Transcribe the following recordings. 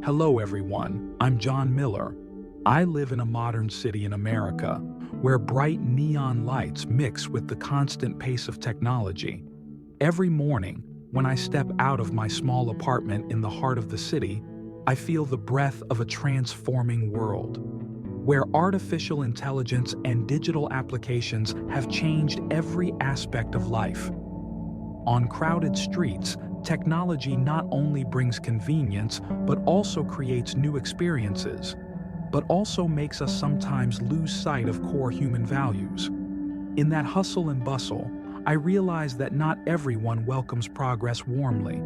Hello everyone, I'm John Miller. I live in a modern city in America where bright neon lights mix with the constant pace of technology. Every morning, when I step out of my small apartment in the heart of the city, I feel the breath of a transforming world, where artificial intelligence and digital applications have changed every aspect of life. On crowded streets, technology not only brings convenience, but also creates new experiences, but also makes us sometimes lose sight of core human values. In that hustle and bustle, I realize that not everyone welcomes progress warmly.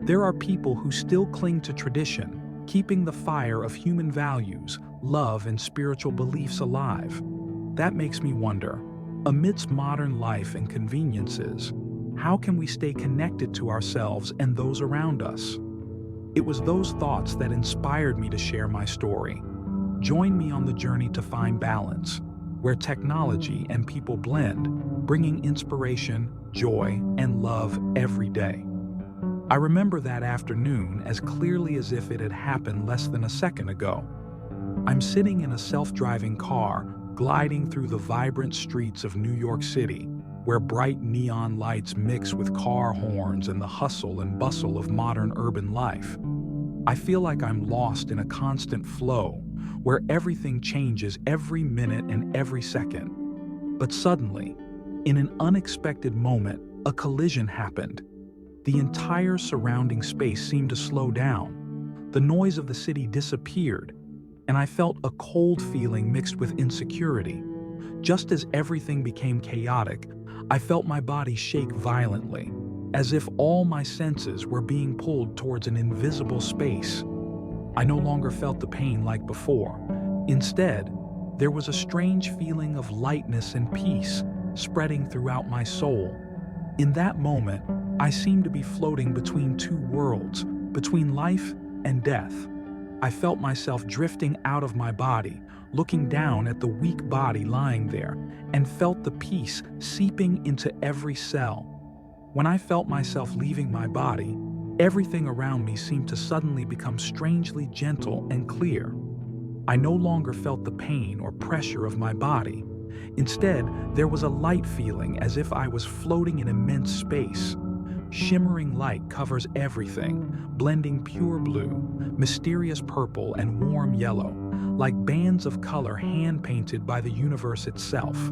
There are people who still cling to tradition, keeping the fire of human values, love, and spiritual beliefs alive. That makes me wonder, amidst modern life and conveniences, how can we stay connected to ourselves and those around us? It was those thoughts that inspired me to share my story. Join me on the journey to find balance, where technology and people blend, bringing inspiration, joy, and love every day. I remember that afternoon as clearly as if it had happened less than a second ago. I'm sitting in a self-driving car, gliding through the vibrant streets of New York City, where bright neon lights mix with car horns and the hustle and bustle of modern urban life. I feel like I'm lost in a constant flow, where everything changes every minute and every second. But suddenly, in an unexpected moment, a collision happened. The entire surrounding space seemed to slow down. The noise of the city disappeared, and I felt a cold feeling mixed with insecurity. Just as everything became chaotic, I felt my body shake violently, as if all my senses were being pulled towards an invisible space. I no longer felt the pain like before. Instead, there was a strange feeling of lightness and peace spreading throughout my soul. In that moment, I seemed to be floating between two worlds, between life and death. I felt myself drifting out of my body, looking down at the weak body lying there, and felt the peace seeping into every cell. When I felt myself leaving my body, everything around me seemed to suddenly become strangely gentle and clear. I no longer felt the pain or pressure of my body. Instead, there was a light feeling as if I was floating in immense space. Shimmering light covers everything, blending pure blue, mysterious purple, and warm yellow, like bands of color hand-painted by the universe itself.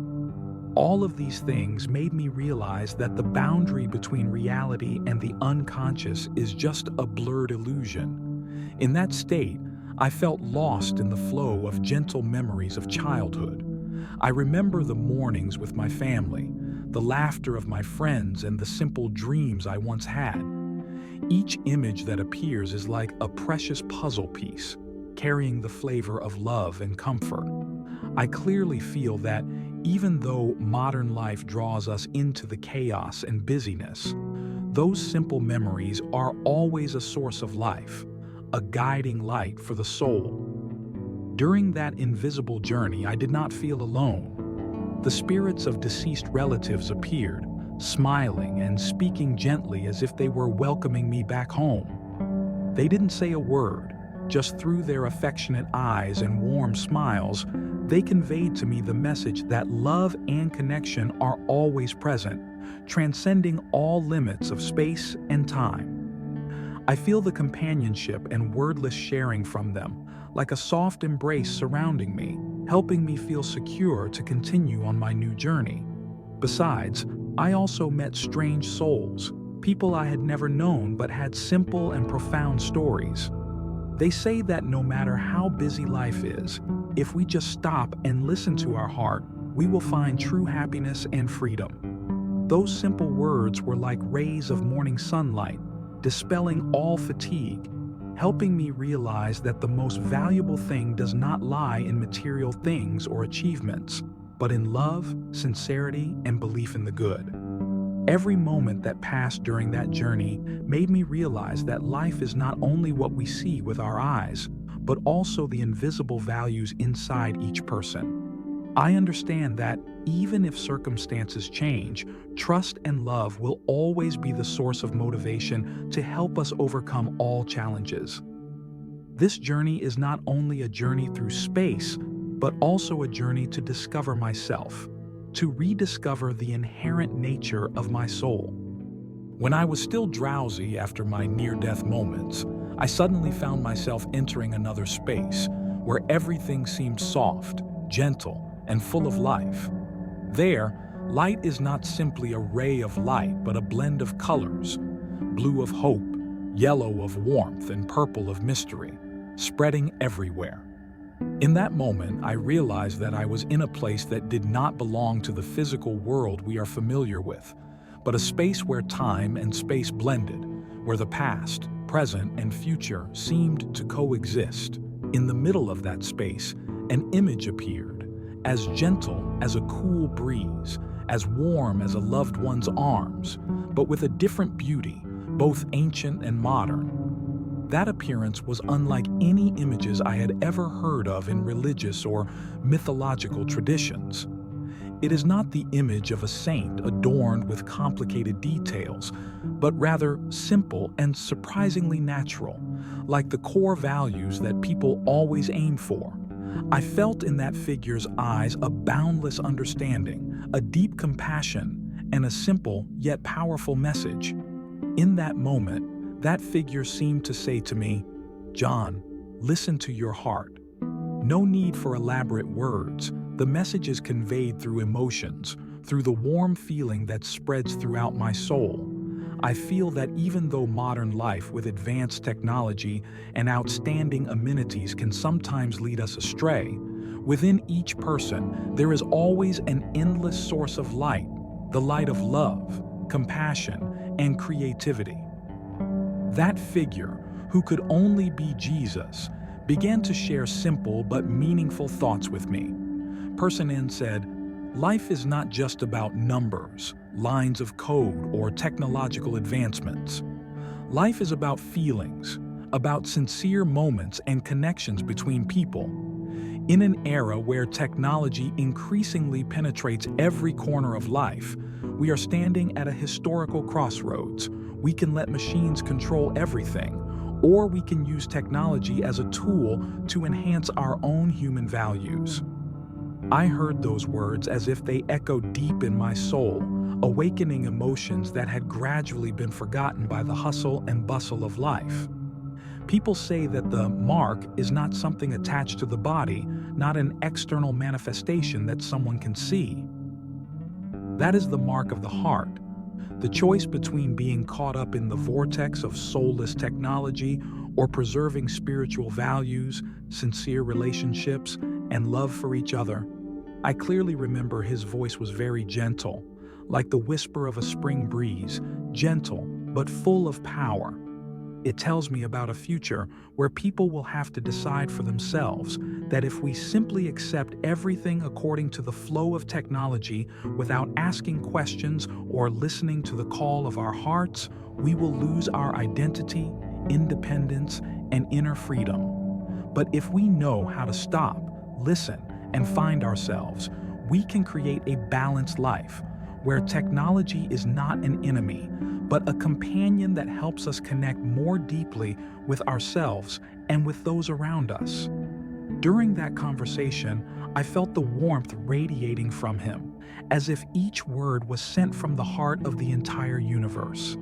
All of these things made me realize that the boundary between reality and the unconscious is just a blurred illusion. In that state, I felt lost in the flow of gentle memories of childhood. I remember the mornings with my family, the laughter of my friends, and the simple dreams I once had. Each image that appears is like a precious puzzle piece, carrying the flavor of love and comfort. I clearly feel that even though modern life draws us into the chaos and busyness, those simple memories are always a source of life, a guiding light for the soul. During that invisible journey, I did not feel alone. The spirits of deceased relatives appeared, smiling and speaking gently as if they were welcoming me back home. They didn't say a word, just through their affectionate eyes and warm smiles, they conveyed to me the message that love and connection are always present, transcending all limits of space and time. I feel the companionship and wordless sharing from them, like a soft embrace surrounding me, helping me feel secure to continue on my new journey. Besides, I also met strange souls, people I had never known but had simple and profound stories. They say that no matter how busy life is, if we just stop and listen to our heart, we will find true happiness and freedom. Those simple words were like rays of morning sunlight, dispelling all fatigue, helping me realize that the most valuable thing does not lie in material things or achievements, but in love, sincerity, and belief in the good. Every moment that passed during that journey made me realize that life is not only what we see with our eyes, but also the invisible values inside each person. I understand that even if circumstances change, trust and love will always be the source of motivation to help us overcome all challenges. This journey is not only a journey through space, but also a journey to discover myself, to rediscover the inherent nature of my soul. When I was still drowsy after my near-death moments, I suddenly found myself entering another space where everything seemed soft, gentle, and full of life. There, light is not simply a ray of light, but a blend of colors: blue of hope, yellow of warmth, and purple of mystery, spreading everywhere. In that moment, I realized that I was in a place that did not belong to the physical world we are familiar with, but a space where time and space blended, where the past, present, and future seemed to coexist. In the middle of that space, an image appeared, as gentle as a cool breeze, as warm as a loved one's arms, but with a different beauty, both ancient and modern. That appearance was unlike any images I had ever heard of in religious or mythological traditions. It is not the image of a saint adorned with complicated details, but rather simple and surprisingly natural, like the core values that people always aim for. I felt in that figure's eyes a boundless understanding, a deep compassion, and a simple yet powerful message. In that moment, that figure seemed to say to me, "John, listen to your heart." No need for elaborate words. The message is conveyed through emotions, through the warm feeling that spreads throughout my soul. I feel that even though modern life with advanced technology and outstanding amenities can sometimes lead us astray, within each person there is always an endless source of light, the light of love, compassion, and creativity. That figure, who could only be Jesus, began to share simple but meaningful thoughts with me. Person N said, "Life is not just about numbers, lines of code, or technological advancements. Life is about feelings, about sincere moments and connections between people. In an era where technology increasingly penetrates every corner of life, we are standing at a historical crossroads. We can let machines control everything, or we can use technology as a tool to enhance our own human values." I heard those words as if they echoed deep in my soul, awakening emotions that had gradually been forgotten by the hustle and bustle of life. People say that the mark is not something attached to the body, not an external manifestation that someone can see. That is the mark of the heart, the choice between being caught up in the vortex of soulless technology or preserving spiritual values, sincere relationships, and love for each other. I clearly remember his voice was very gentle, like the whisper of a spring breeze, gentle but full of power. It tells me about a future where people will have to decide for themselves that if we simply accept everything according to the flow of technology without asking questions or listening to the call of our hearts, we will lose our identity, independence, and inner freedom. But if we know how to stop, listen, and find ourselves, we can create a balanced life where technology is not an enemy, but a companion that helps us connect more deeply with ourselves and with those around us. During that conversation, I felt the warmth radiating from him, as if each word was sent from the heart of the entire universe.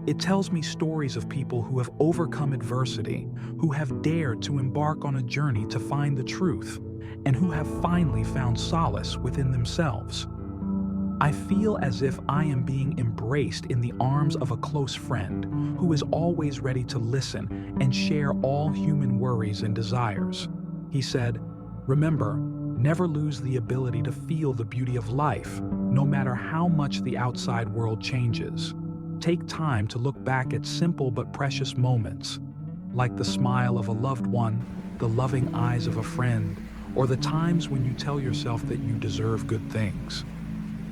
It tells me stories of people who have overcome adversity, who have dared to embark on a journey to find the truth, and who have finally found solace within themselves. I feel as if I am being embraced in the arms of a close friend who is always ready to listen and share all human worries and desires. He said, "Remember, never lose the ability to feel the beauty of life, no matter how much the outside world changes. Take time to look back at simple but precious moments, like the smile of a loved one, the loving eyes of a friend, or the times when you tell yourself that you deserve good things."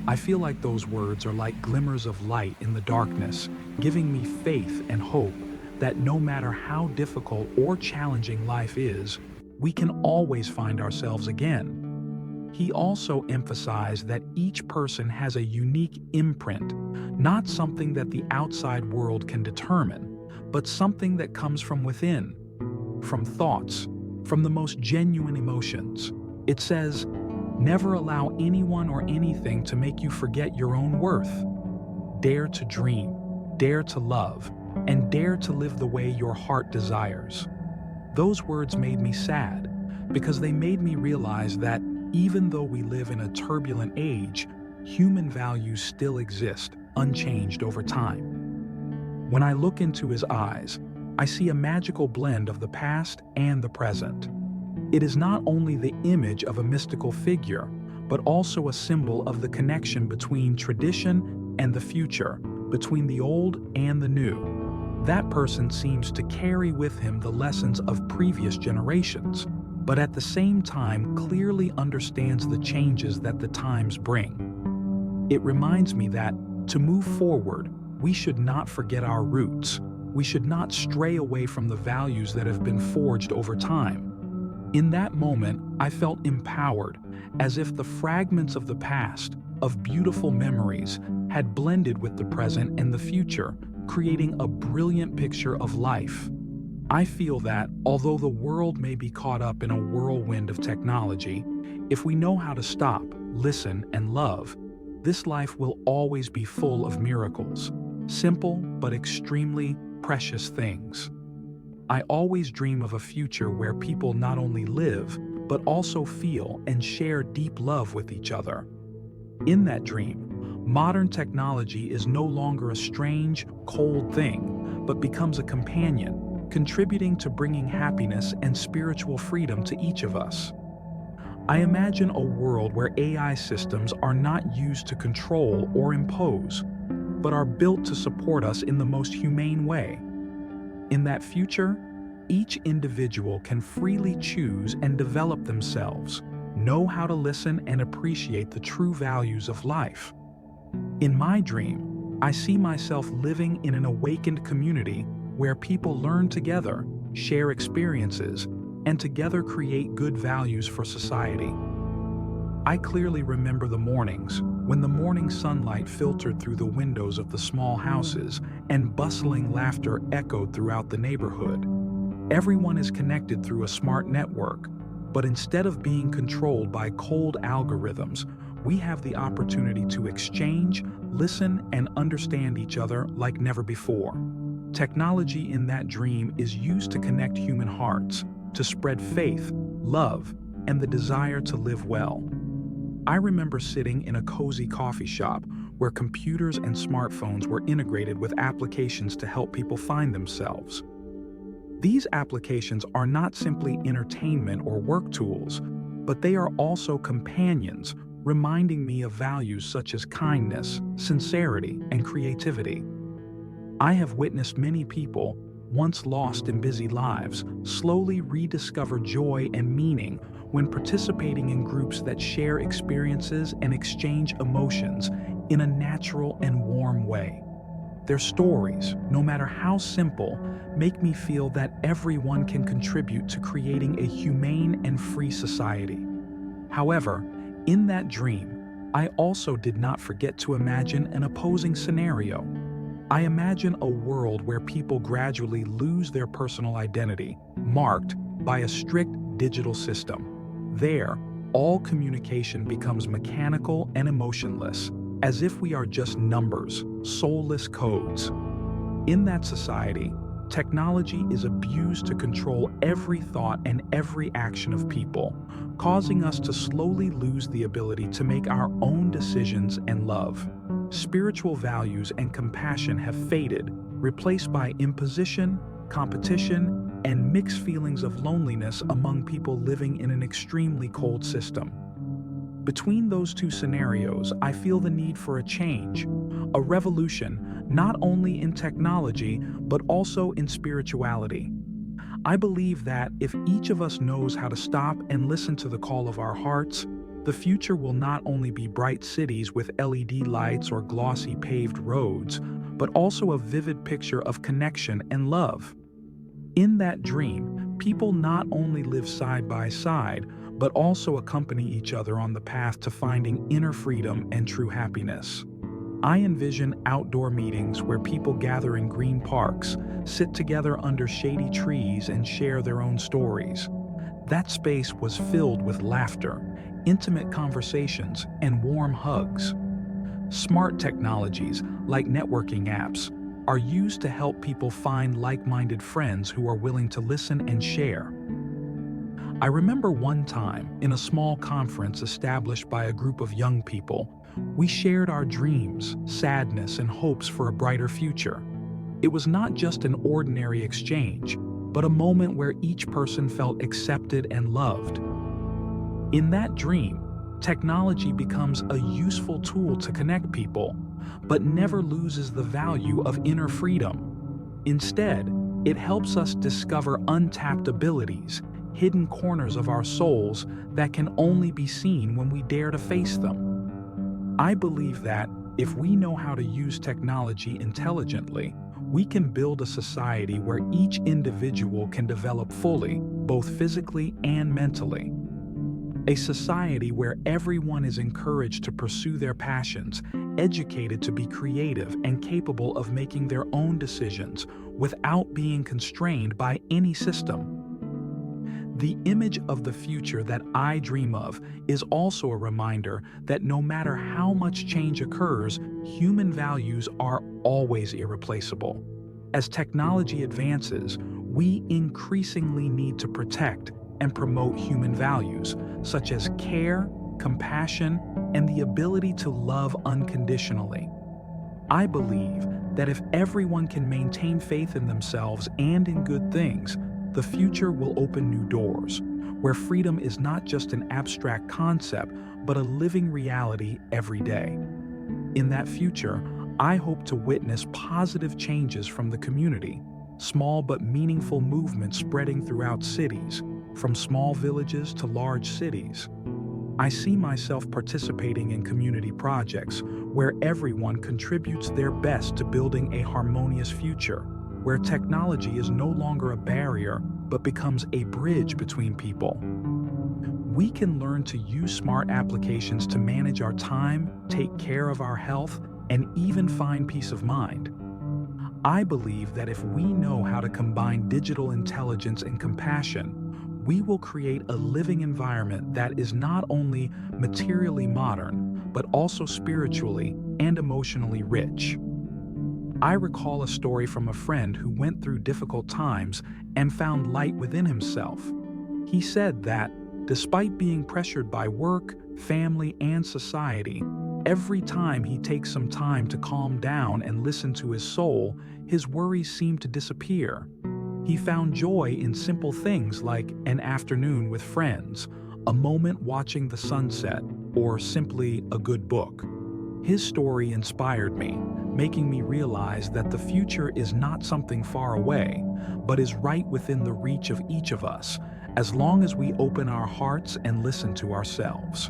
I feel like those words are like glimmers of light in the darkness, giving me faith and hope that no matter how difficult or challenging life is, we can always find ourselves again. He also emphasized that each person has a unique imprint, not something that the outside world can determine, but something that comes from within. from thoughts, from the most genuine emotions. It says, "Never allow anyone or anything to make you forget your own worth. Dare to dream, dare to love, and dare to live the way your heart desires." Those words made me sad because they made me realize that even though we live in a turbulent age, human values still exist, unchanged over time. When I look into his eyes, I see a magical blend of the past and the present. It is not only the image of a mystical figure, but also a symbol of the connection between tradition and the future, between the old and the new. That person seems to carry with him the lessons of previous generations, but at the same time clearly understands the changes that the times bring. It reminds me that, to move forward, we should not forget our roots. We should not stray away from the values that have been forged over time. In that moment, I felt empowered, as if the fragments of the past, of beautiful memories, had blended with the present and the future, creating a brilliant picture of life. I feel that, although the world may be caught up in a whirlwind of technology, if we know how to stop, listen, and love, this life will always be full of miracles, simple but extremely precious things. I always dream of a future where people not only live, but also feel and share deep love with each other. In that dream, modern technology is no longer a strange, cold thing, but becomes a companion, contributing to bringing happiness and spiritual freedom to each of us. I imagine a world where AI systems are not used to control or impose, but are built to support us in the most humane way. In that future, each individual can freely choose and develop themselves, know how to listen and appreciate the true values of life. In my dream, I see myself living in an awakened community where people learn together, share experiences, and together create good values for society. I clearly remember the mornings when the morning sunlight filtered through the windows of the small houses and bustling laughter echoed throughout the neighborhood. Everyone is connected through a smart network, but instead of being controlled by cold algorithms, we have the opportunity to exchange, listen, and understand each other like never before. Technology in that dream is used to connect human hearts, to spread faith, love, and the desire to live well. I remember sitting in a cozy coffee shop where computers and smartphones were integrated with applications to help people find themselves. These applications are not simply entertainment or work tools, but they are also companions, reminding me of values such as kindness, sincerity, and creativity. I have witnessed many people, once lost in busy lives, slowly rediscover joy and meaning when participating in groups that share experiences and exchange emotions in a natural and warm way. Their stories, no matter how simple, make me feel that everyone can contribute to creating a humane and free society. However, in that dream, I also did not forget to imagine an opposing scenario. I imagine a world where people gradually lose their personal identity, marked by a strict digital system. There, all communication becomes mechanical and emotionless, as if we are just numbers, soulless codes. In that society, technology is abused to control every thought and every action of people, causing us to slowly lose the ability to make our own decisions and love. Spiritual values and compassion have faded, replaced by imposition, competition, and mixed feelings of loneliness among people living in an extremely cold system. Between those two scenarios, I feel the need for a change, a revolution, not only in technology, but also in spirituality. I believe that if each of us knows how to stop and listen to the call of our hearts, the future will not only be bright cities with LED lights or glossy paved roads, but also a vivid picture of connection and love. In that dream, people not only live side by side, but also accompany each other on the path to finding inner freedom and true happiness. I envision outdoor meetings where people gather in green parks, sit together under shady trees, and share their own stories. That space was filled with laughter, intimate conversations, and warm hugs. Smart technologies, like networking apps, are used to help people find like-minded friends who are willing to listen and share. I remember one time, in a small conference established by a group of young people, we shared our dreams, sadness, and hopes for a brighter future. It was not just an ordinary exchange, but a moment where each person felt accepted and loved. In that dream, technology becomes a useful tool to connect people, but never loses the value of inner freedom. Instead, it helps us discover untapped abilities, hidden corners of our souls that can only be seen when we dare to face them. I believe that if we know how to use technology intelligently, we can build a society where each individual can develop fully, both physically and mentally. A society where everyone is encouraged to pursue their passions, educated to be creative, and capable of making their own decisions without being constrained by any system. The image of the future that I dream of is also a reminder that no matter how much change occurs, human values are always irreplaceable. As technology advances, we increasingly need to protect and promote human values, such as care, compassion, and the ability to love unconditionally. I believe that if everyone can maintain faith in themselves and in good things, the future will open new doors, where freedom is not just an abstract concept, but a living reality every day. In that future, I hope to witness positive changes from the community, small but meaningful movements spreading throughout cities, from small villages to large cities. I see myself participating in community projects where everyone contributes their best to building a harmonious future, where technology is no longer a barrier but becomes a bridge between people. We can learn to use smart applications to manage our time, take care of our health, and even find peace of mind. I believe that if we know how to combine digital intelligence and compassion, we will create a living environment that is not only materially modern, but also spiritually and emotionally rich. I recall a story from a friend who went through difficult times and found light within himself. He said that, despite being pressured by work, family, and society, every time he takes some time to calm down and listen to his soul, his worries seemed to disappear. He found joy in simple things like an afternoon with friends, a moment watching the sunset, or simply a good book. His story inspired me, making me realize that the future is not something far away, but is right within the reach of each of us, as long as we open our hearts and listen to ourselves.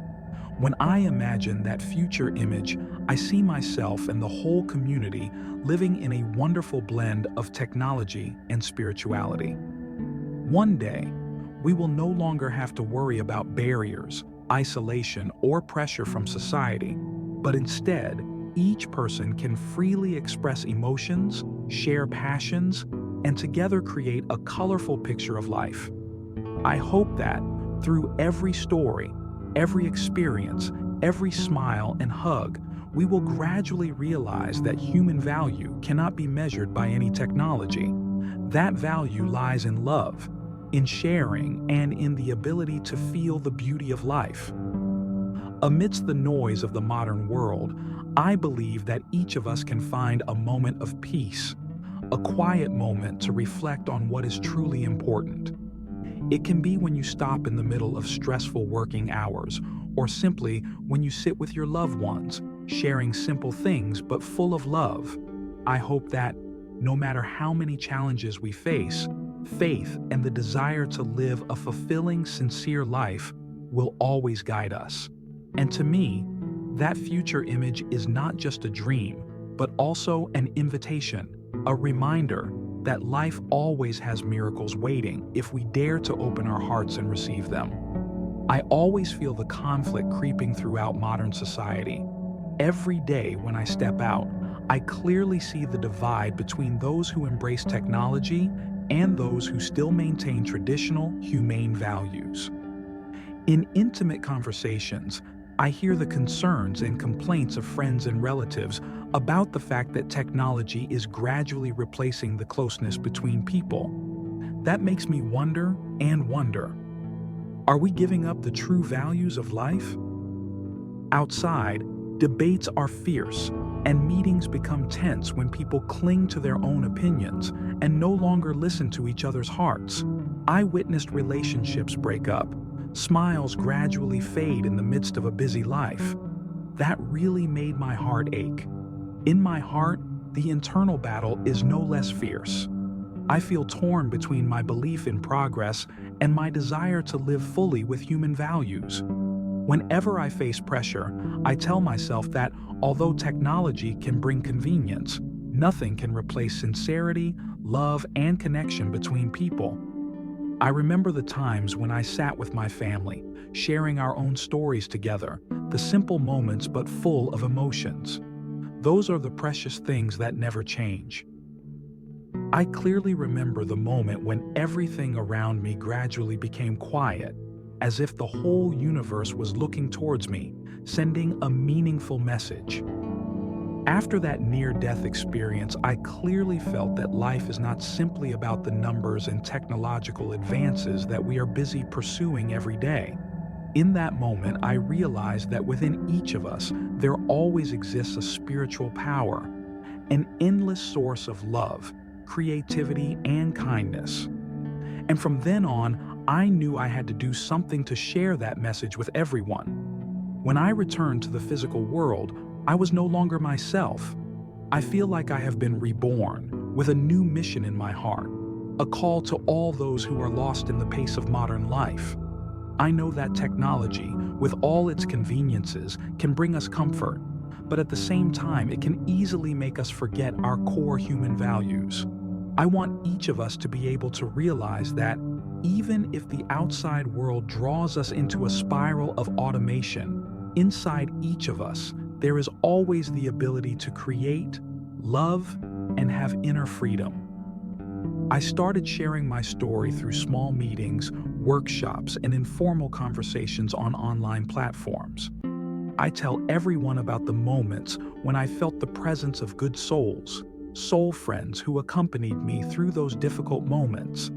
When I imagine that future image, I see myself and the whole community living in a wonderful blend of technology and spirituality. One day, we will no longer have to worry about barriers, isolation, or pressure from society, but instead, each person can freely express emotions, share passions, and together create a colorful picture of life. I hope that, through every story, every experience, every smile and hug, we will gradually realize that human value cannot be measured by any technology. That value lies in love, in sharing, and in the ability to feel the beauty of life. Amidst the noise of the modern world, I believe that each of us can find a moment of peace, a quiet moment to reflect on what is truly important. It can be when you stop in the middle of stressful working hours, or simply when you sit with your loved ones, sharing simple things but full of love. I hope that, no matter how many challenges we face, faith and the desire to live a fulfilling, sincere life will always guide us. And to me, that future image is not just a dream, but also an invitation, a reminder that life always has miracles waiting if we dare to open our hearts and receive them. I always feel the conflict creeping throughout modern society. Every day when I step out, I clearly see the divide between those who embrace technology and those who still maintain traditional, humane values. In intimate conversations, I hear the concerns and complaints of friends and relatives about the fact that technology is gradually replacing the closeness between people. That makes me wonder and wonder. Are we giving up the true values of life? Outside, debates are fierce, and meetings become tense when people cling to their own opinions and no longer listen to each other's hearts. I witnessed relationships break up, smiles gradually fade in the midst of a busy life. That really made my heart ache. In my heart, the internal battle is no less fierce. I feel torn between my belief in progress and my desire to live fully with human values. Whenever I face pressure, I tell myself that although technology can bring convenience, nothing can replace sincerity, love, and connection between people. I remember the times when I sat with my family, sharing our own stories together, the simple moments but full of emotions. Those are the precious things that never change. I clearly remember the moment when everything around me gradually became quiet, as if the whole universe was looking towards me, sending a meaningful message. After that near-death experience, I clearly felt that life is not simply about the numbers and technological advances that we are busy pursuing every day. In that moment, I realized that within each of us, there always exists a spiritual power, an endless source of love, creativity, and kindness. And from then on, I knew I had to do something to share that message with everyone. When I returned to the physical world, I was no longer myself. I feel like I have been reborn, with a new mission in my heart, a call to all those who are lost in the pace of modern life. I know that technology, with all its conveniences, can bring us comfort, but at the same time, it can easily make us forget our core human values. I want each of us to be able to realize that even if the outside world draws us into a spiral of automation, inside each of us, there is always the ability to create, love, and have inner freedom. I started sharing my story through small meetings, workshops, and informal conversations on online platforms. I tell everyone about the moments when I felt the presence of good souls, soul friends who accompanied me through those difficult moments.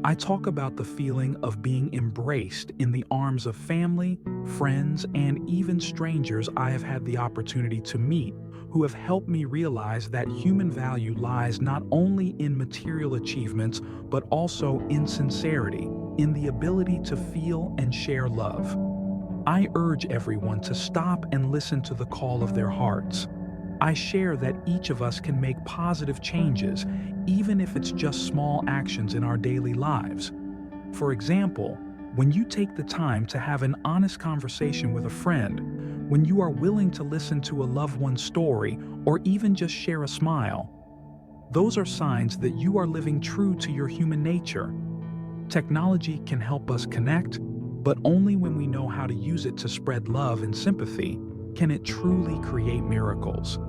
I talk about the feeling of being embraced in the arms of family, friends, and even strangers I have had the opportunity to meet who have helped me realize that human value lies not only in material achievements, but also in sincerity, in the ability to feel and share love. I urge everyone to stop and listen to the call of their hearts. I share that each of us can make positive changes, even if it's just small actions in our daily lives. For example, when you take the time to have an honest conversation with a friend, when you are willing to listen to a loved one's story, or even just share a smile, those are signs that you are living true to your human nature. Technology can help us connect, but only when we know how to use it to spread love and sympathy can it truly create miracles.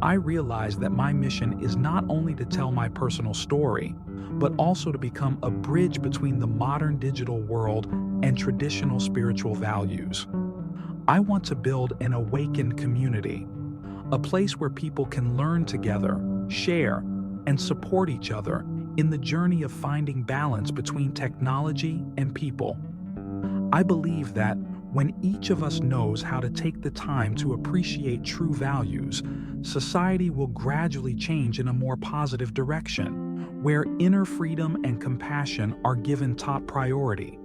I realize that my mission is not only to tell my personal story, but also to become a bridge between the modern digital world and traditional spiritual values. I want to build an awakened community, a place where people can learn together, share, and support each other in the journey of finding balance between technology and people. I believe that when each of us knows how to take the time to appreciate true values, society will gradually change in a more positive direction, where inner freedom and compassion are given top priority.